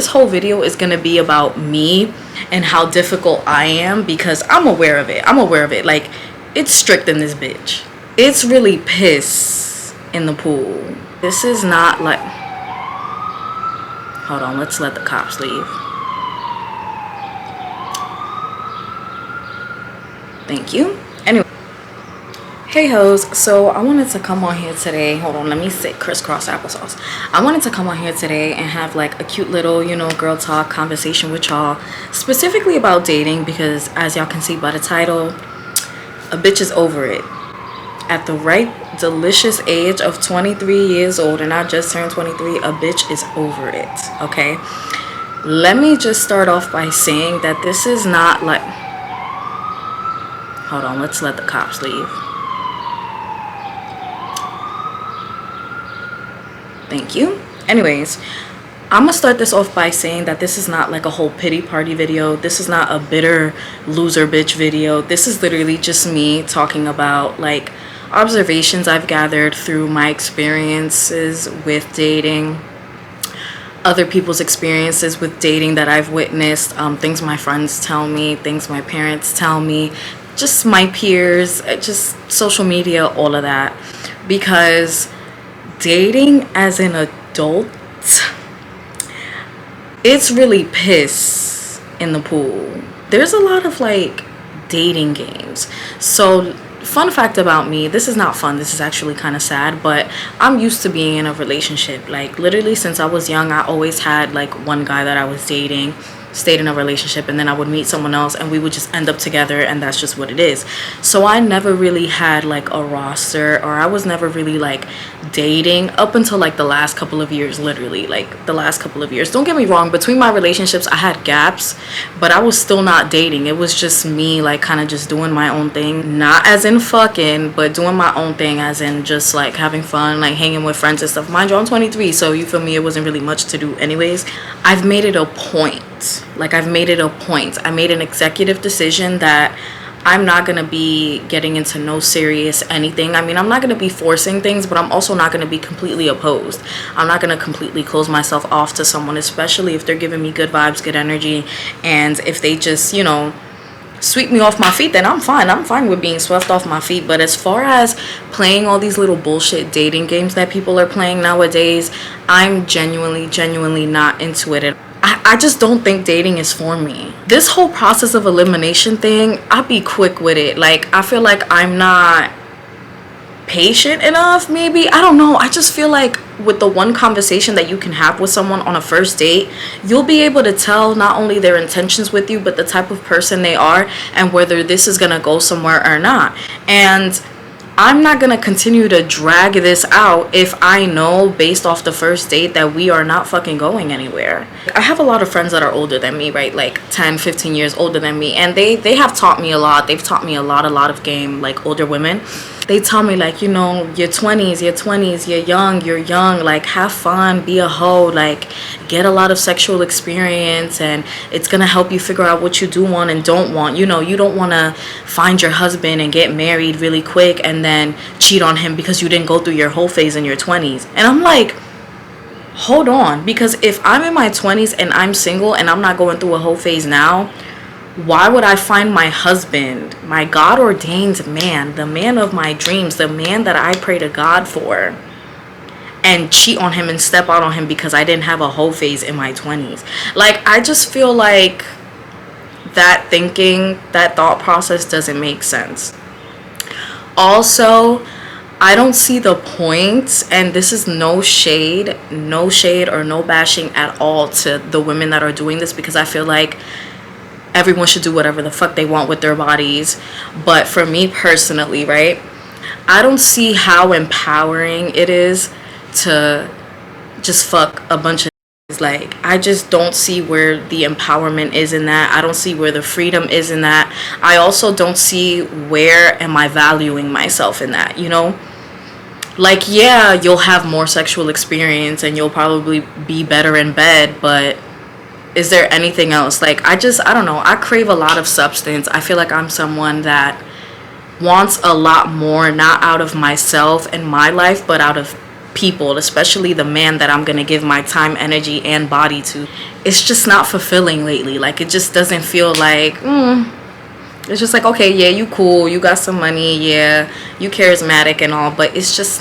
This whole video is going to be about me and how difficult I am, because I'm aware of it. Like, it's strict in this bitch. It's really piss in the pool. This is not like... Hold on, let's let the cops leave. Thank you. Anyway. Hey hoes, so I wanted to come on here today. Hold on, let me sit crisscross applesauce. I wanted to come on here today and have like a cute little, girl talk conversation with y'all, specifically about dating, because as y'all can see by the title, a bitch is over it. At the right delicious age of 23 years old, and I just turned 23, a bitch is over it, okay? Let me just start off by saying that this is not like... Hold on, let's let the cops leave. Thank you. Anyways, I'm gonna start this off by saying that this is not like a whole pity party video. This is not a bitter loser bitch video. This is literally just me talking about like observations I've gathered through my experiences with dating, other people's experiences with dating that I've witnessed, things my friends tell me, things my parents tell me, just my peers, just social media, all of that. Because dating as an adult, it's really piss in the pool. There's a lot of like dating games. So fun fact about me, this is not fun, this is actually kind of sad, but I'm used to being in a relationship. Like literally since I was young, I always had like one guy that I was dating, stayed in a relationship, and then I would meet someone else and we would just end up together, and that's just what it is. So I never really had like a roster, or I was never really like dating up until like the last couple of years. Literally like the last couple of years. Don't get me wrong, between my relationships I had gaps, but I was still not dating. It was just me like kind of just doing my own thing, not as in fucking, but doing my own thing as in just like having fun, like hanging with friends and stuff. Mind you, I'm 23, so you feel me, it wasn't really much to do anyways. I've made it a point, I made an executive decision that I'm not gonna be getting into no serious anything. I mean, I'm not gonna be forcing things, but I'm also not gonna be completely opposed. I'm not gonna completely close myself off to someone, especially if they're giving me good vibes, good energy, and if they just, sweep me off my feet, then I'm fine with being swept off my feet. But as far as playing all these little bullshit dating games that people are playing nowadays, I'm genuinely not into it. I just don't think dating is for me. This whole process of elimination thing, I'll be quick with it. Like, I feel like I'm not patient enough, maybe. I don't know. I just feel like with the one conversation that you can have with someone on a first date, you'll be able to tell not only their intentions with you, but the type of person they are and whether this is gonna go somewhere or not. And I'm not gonna continue to drag this out if I know based off the first date that we are not fucking going anywhere. I have a lot of friends that are older than me, right? Like 10, 15 years older than me, and they have taught me a lot. They've taught me a lot of game, like older women. They tell me like, your 20s, you're young, like have fun, be a hoe, like get a lot of sexual experience, and it's gonna help you figure out what you do want and don't want. You don't want to find your husband and get married really quick and then cheat on him because you didn't go through your whole phase in your 20s. And I'm like, hold on, because if I'm in my 20s and I'm single and I'm not going through a whole phase now, why would I find my husband, my God-ordained man, the man of my dreams, the man that I pray to God for, and cheat on him and step out on him because I didn't have a whole phase in my 20s? Like, I just feel like that thought process doesn't make sense. Also, I don't see the point, and this is no shade or no bashing at all to the women that are doing this, because I feel like everyone should do whatever the fuck they want with their bodies. But for me personally, right, I don't see how empowering it is to just fuck a bunch of like, I just don't see where the empowerment is in that. I don't see where the freedom is in that. I also don't see where am I valuing myself in that, Like, yeah, you'll have more sexual experience and you'll probably be better in bed, but is there anything else? Like, I don't know. I crave a lot of substance. I feel like I'm someone that wants a lot more, not out of myself and my life, but out of people, especially the man that I'm gonna give my time, energy, and body to, it's just not fulfilling lately. Like, it just doesn't feel like, it's just like, okay, yeah, you cool, you got some money, yeah, you charismatic and all, but it's just,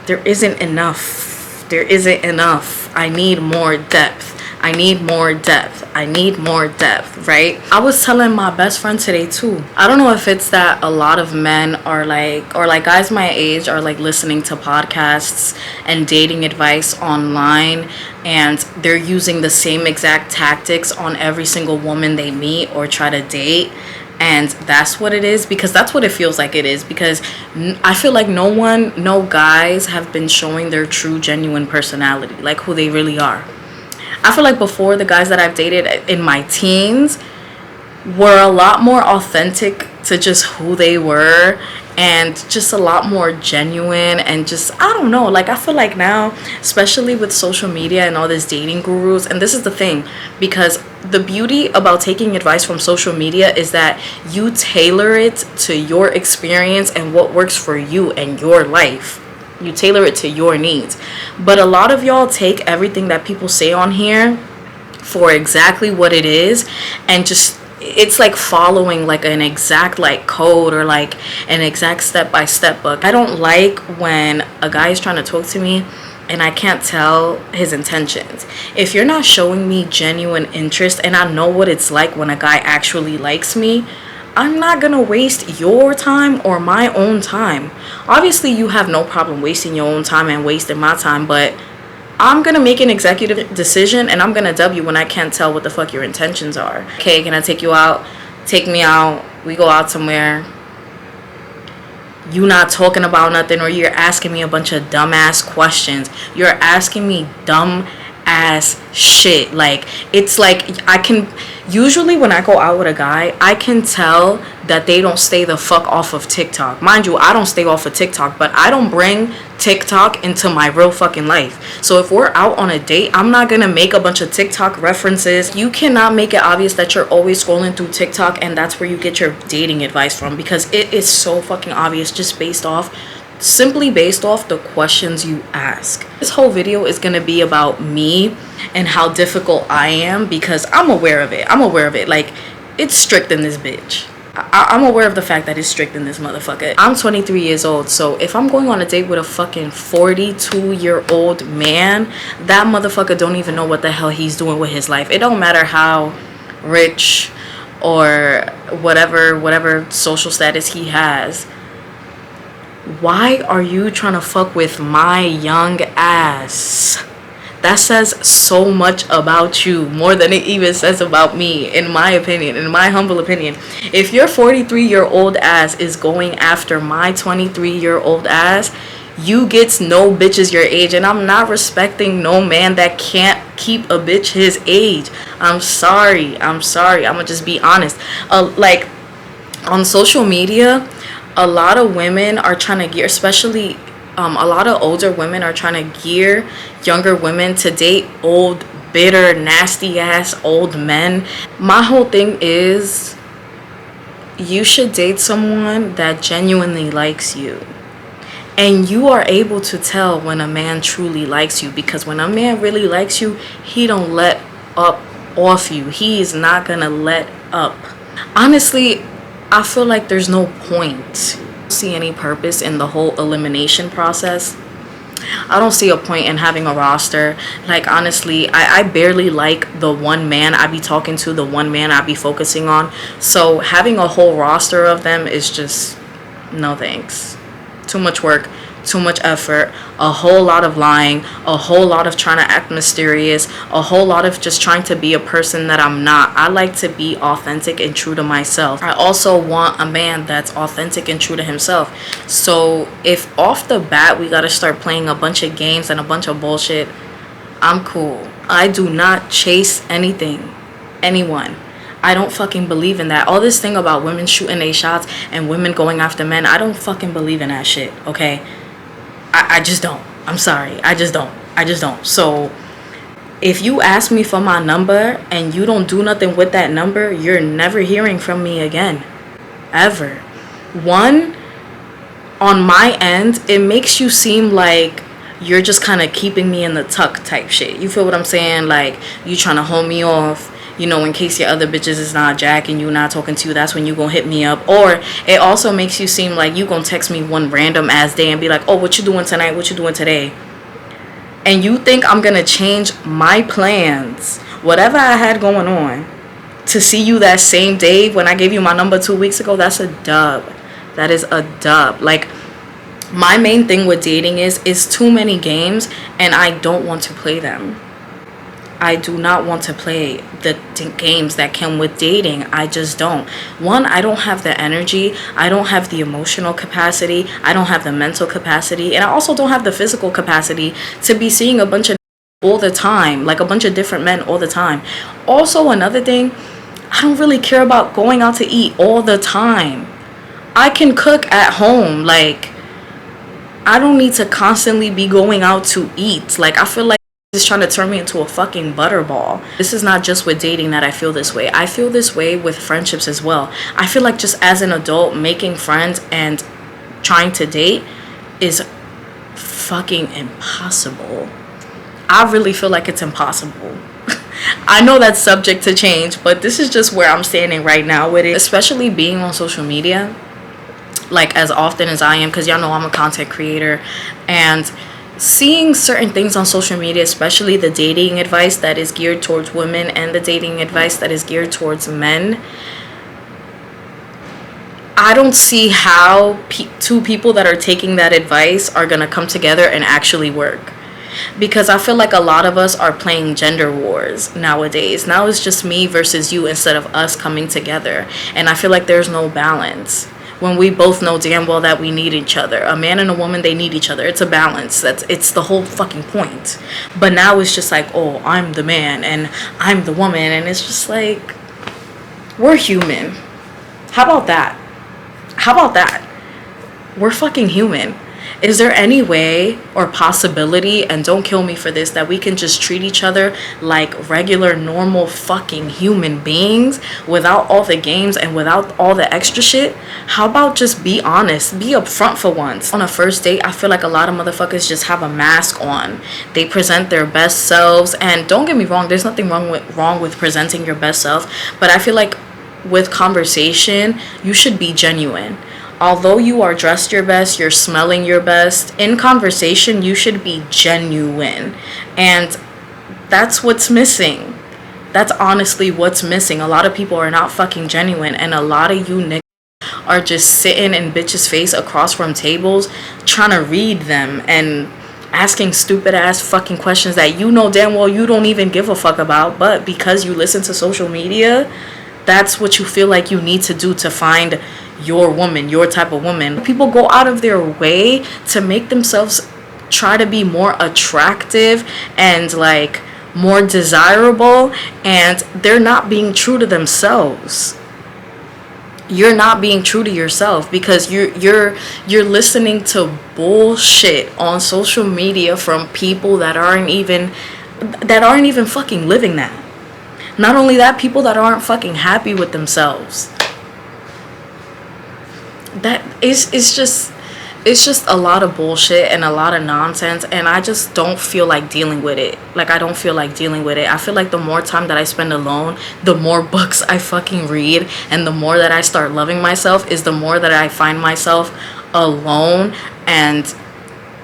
there isn't enough. There isn't enough. I need more depth. I need more depth. I need more depth, right? I was telling my best friend today too. I don't know if it's that a lot of men are like, or like guys my age are like listening to podcasts and dating advice online, and they're using the same exact tactics on every single woman they meet or try to date. And that's what it is, because that's what it feels like it is, because I feel like no guys have been showing their true, genuine personality, like who they really are. I feel like before, the guys that I've dated in my teens were a lot more authentic to just who they were, and just a lot more genuine, and just, I don't know, like I feel like now, especially with social media and all this dating gurus, and this is the thing, because the beauty about taking advice from social media is that you tailor it to your experience and what works for you and your life. You tailor it to your needs. But a lot of y'all take everything that people say on here for exactly what it is, and just, it's like following like an exact like code or like an exact step-by-step book. I don't like when a guy is trying to talk to me and I can't tell his intentions. If you're not showing me genuine interest and I know what it's like when a guy actually likes me, I'm not gonna waste your time or my own time. Obviously, you have no problem wasting your own time and wasting my time, but I'm gonna make an executive decision and I'm gonna dub you when I can't tell what the fuck your intentions are. Okay, can I take you out? Take me out. We go out somewhere. You not talking about nothing, or you're asking me a bunch of dumbass questions. You're asking me dumb ass shit. Like, it's like, I can usually, when I go out with a guy, I can tell that they don't stay the fuck off of TikTok. Mind you, I don't stay off of TikTok, but I don't bring TikTok into my real fucking life. So if we're out on a date, I'm not gonna make a bunch of TikTok references. You cannot make it obvious that you're always scrolling through TikTok and that's where you get your dating advice from, because it is so fucking obvious, just simply based off the questions you ask. This whole video is gonna be about me and how difficult I am, because I'm aware of it. Like, it's strict in this bitch. I'm aware of the fact that it's strict in this motherfucker. I'm 23 years old, so if I'm going on a date with a fucking 42-year-old man, that motherfucker don't even know what the hell he's doing with his life. It don't matter how rich or whatever social status he has. Why are you trying to fuck with my young ass? That says so much about you, more than it even says about me, in my opinion, in my humble opinion. If your 43-year-old ass is going after my 23-year-old ass, you gets no bitches your age, and I'm not respecting no man that can't keep a bitch his age. I'm sorry. I'm gonna just be honest. Like, on social media, a lot of women are trying to gear, especially a lot of older women are trying to gear younger women to date old, bitter, nasty ass old men. My whole thing is, you should date someone that genuinely likes you. And you are able to tell when a man truly likes you, because when a man really likes you, he don't let up off you. He is not gonna let up. Honestly, I feel like there's no point. I don't see any purpose in the whole elimination process. I don't see a point in having a roster. Like, honestly, I barely like the one man I be talking to, the one man I be focusing on. So having a whole roster of them is just, no thanks. Too much work, too much effort, a whole lot of lying, a whole lot of trying to act mysterious, a whole lot of just trying to be a person that I'm not. I like to be authentic and true to myself. I also want a man that's authentic and true to himself. So if off the bat we gotta start playing a bunch of games and a bunch of bullshit, I'm cool. I do not chase anyone. I don't fucking believe in that. All this thing about women shooting their shots and women going after men, I don't fucking believe in that shit, okay? I just don't. I'm sorry. I just don't. So if you ask me for my number and you don't do nothing with that number, you're never hearing from me again. Ever. One, on my end, it makes you seem like you're just kind of keeping me in the tuck type shit. You feel what I'm saying? Like, you trying to hold me off, you know, in case your other bitches is not jacking you, not talking to you, that's when you gonna hit me up. Or it also makes you seem like you gonna text me one random ass day and be like, oh, what you doing tonight? What you doing today? And you think I'm gonna change my plans, whatever I had going on, to see you that same day when I gave you my number 2 weeks ago? That's a dub. That is a dub. Like, my main thing with dating is too many games, and I don't want to play them. I do not want to play the games that come with dating. I just don't. One, I don't have the energy. I don't have the emotional capacity. I don't have the mental capacity. And I also don't have the physical capacity to be seeing a bunch of all the time, like a bunch of different men all the time. Also, another thing, I don't really care about going out to eat all the time. I can cook at home. Like, I don't need to constantly be going out to eat. Like, I feel like is trying to turn me into a fucking butterball. This is not just with dating that I feel this way. I feel this way with friendships as well. I feel like just as an adult, making friends and trying to date is fucking impossible. I really feel like it's impossible. I know that's subject to change, but this is just where I'm standing right now with it. Especially being on social media, like as often as I am, because y'all know I'm a content creator, and seeing certain things on social media, especially the dating advice that is geared towards women and the dating advice that is geared towards men, I don't see how two people that are taking that advice are going to come together and actually work. Because I feel like a lot of us are playing gender wars nowadays. Now it's just me versus you instead of us coming together. And I feel like there's no balance. When we both know damn well that we need each other. A man and a woman, they need each other. It's a balance. It's the whole fucking point. But now it's just like, oh, I'm the man and I'm the woman. And it's just like, we're human. How about that? How about that? We're fucking human. Is there any way or possibility, and don't kill me for this, that we can just treat each other like regular, normal fucking human beings without all the games and without all the extra shit? How about just be honest? Be upfront for once. On a first date, I feel like a lot of motherfuckers just have a mask on. They present their best selves, and don't get me wrong, there's nothing wrong with presenting your best self, but I feel like with conversation, you should be genuine. Although you are dressed your best, you're smelling your best, in conversation, you should be genuine. And that's what's missing. That's honestly what's missing. A lot of people are not fucking genuine. And a lot of you niggas are just sitting in bitches' face across from tables trying to read them and asking stupid ass fucking questions that you know damn well you don't even give a fuck about. But because you listen to social media, that's what you feel like you need to do to find your woman, your type of woman. People go out of their way to make themselves try to be more attractive and like more desirable, and they're not being true to themselves. You're not being true to yourself because you're listening to bullshit on social media from people that aren't even fucking living that. Not only that, people that aren't fucking happy with themselves. That is, it's just a lot of bullshit and a lot of nonsense, and I just don't feel like dealing with it. Like, I don't feel like dealing with it. I feel like the more time that I spend alone, the more books I fucking read, and the more that I start loving myself is the more that I find myself alone and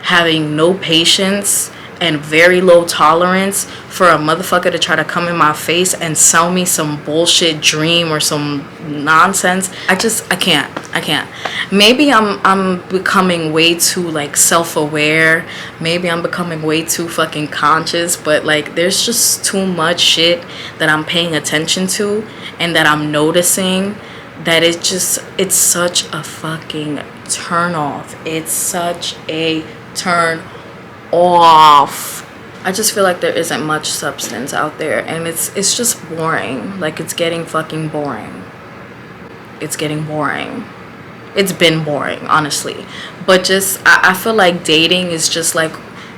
having no patience and very low tolerance for a motherfucker to try to come in my face and sell me some bullshit dream or some nonsense. I can't. Maybe I'm becoming way too like self-aware. Maybe I'm becoming way too fucking conscious, but like there's just too much shit that I'm paying attention to and that I'm noticing that it's such a fucking turn off. It's such a turn off. I just feel like there isn't much substance out there, and it's just boring. Like, it's getting fucking boring. It's getting boring. It's been boring, honestly. But just I feel like dating is just like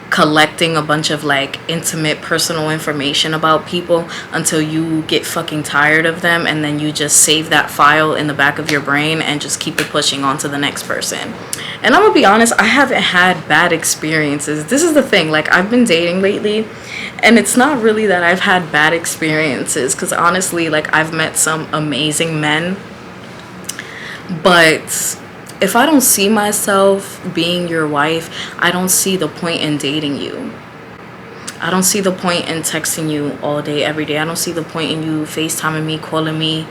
collecting a bunch of like intimate personal information about people until you get fucking tired of them, and then you just save that file in the back of your brain and just keep it pushing on to the next person. And I'm gonna be honest, I haven't had bad experiences. This is the thing, like, I've been dating lately, and it's not really that I've had bad experiences, because honestly, like, I've met some amazing men, but if I don't see myself being your wife, I don't see the point in dating you. I don't see the point in texting you all day, every day. I don't see the point in you FaceTiming me, calling me.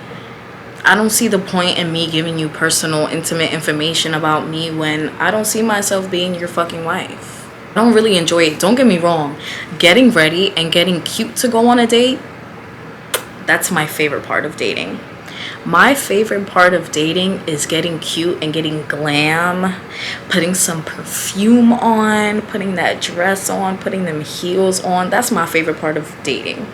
I don't see the point in me giving you personal, intimate information about me when I don't see myself being your fucking wife. I don't really enjoy it. Don't get me wrong. Getting ready and getting cute to go on a date, that's my favorite part of dating. My favorite part of dating is getting cute and getting glam, putting some perfume on, putting that dress on, putting them heels on. That's my favorite part of dating.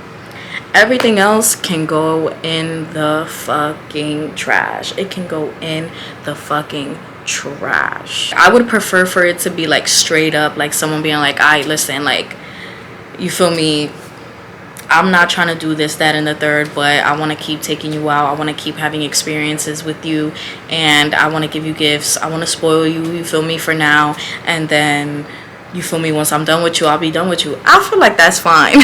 Everything else can go in the fucking trash. It can go in the fucking trash. I would prefer for it to be like straight up, like someone being like, "Alright, listen, like, you feel me? I'm not trying to do this, that, and the third, but I want to keep taking you out. I want to keep having experiences with you, and I want to give you gifts. I want to spoil you, you feel me, for now. And then, you feel me, once I'm done with you, I'll be done with you." I feel like that's fine.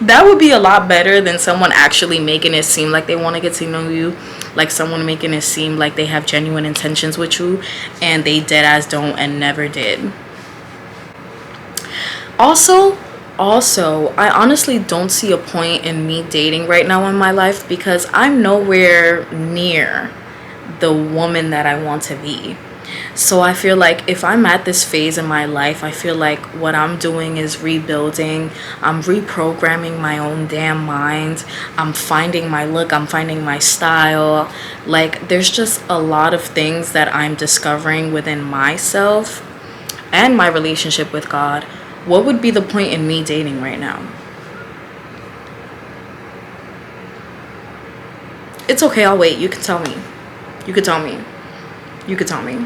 That would be a lot better than someone actually making it seem like they want to get to know you. Like someone making it seem like they have genuine intentions with you, and they dead ass don't and never did. Also, I honestly don't see a point in me dating right now in my life, because I'm nowhere near the woman that I want to be. So I feel like if I'm at this phase in my life, I feel like what I'm doing is rebuilding. I'm reprogramming my own damn mind. I'm finding my look. I'm finding my style. Like, there's just a lot of things that I'm discovering within myself and my relationship with God. What would be the point in me dating right now? It's okay, I'll wait. You can tell me. You could tell me. You could tell me.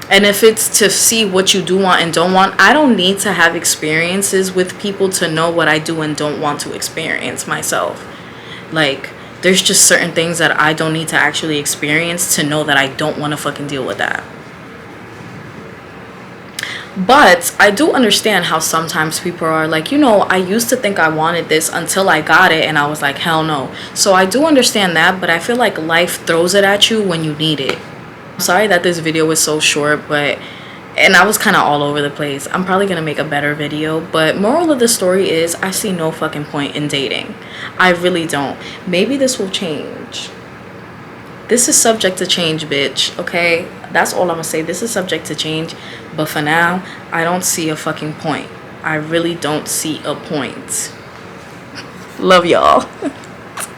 And if it's to see what you do want and don't want, I don't need to have experiences with people to know what I do and don't want to experience myself. Like, there's just certain things that I don't need to actually experience to know that I don't want to fucking deal with that. But I do understand how sometimes people are like, you know, I used to think I wanted this until I got it, and I was like, hell no. So I do understand that, but I feel like life throws it at you when you need it. I'm sorry that this video was so short, and I was kind of all over the place. I'm probably gonna make a better video, but moral of the story is I see no fucking point in dating. I really don't. Maybe this will change. This is subject to change, bitch, okay? That's all I'm gonna say. This is subject to change, but for now, I don't see a fucking point. I really don't see a point. Love y'all.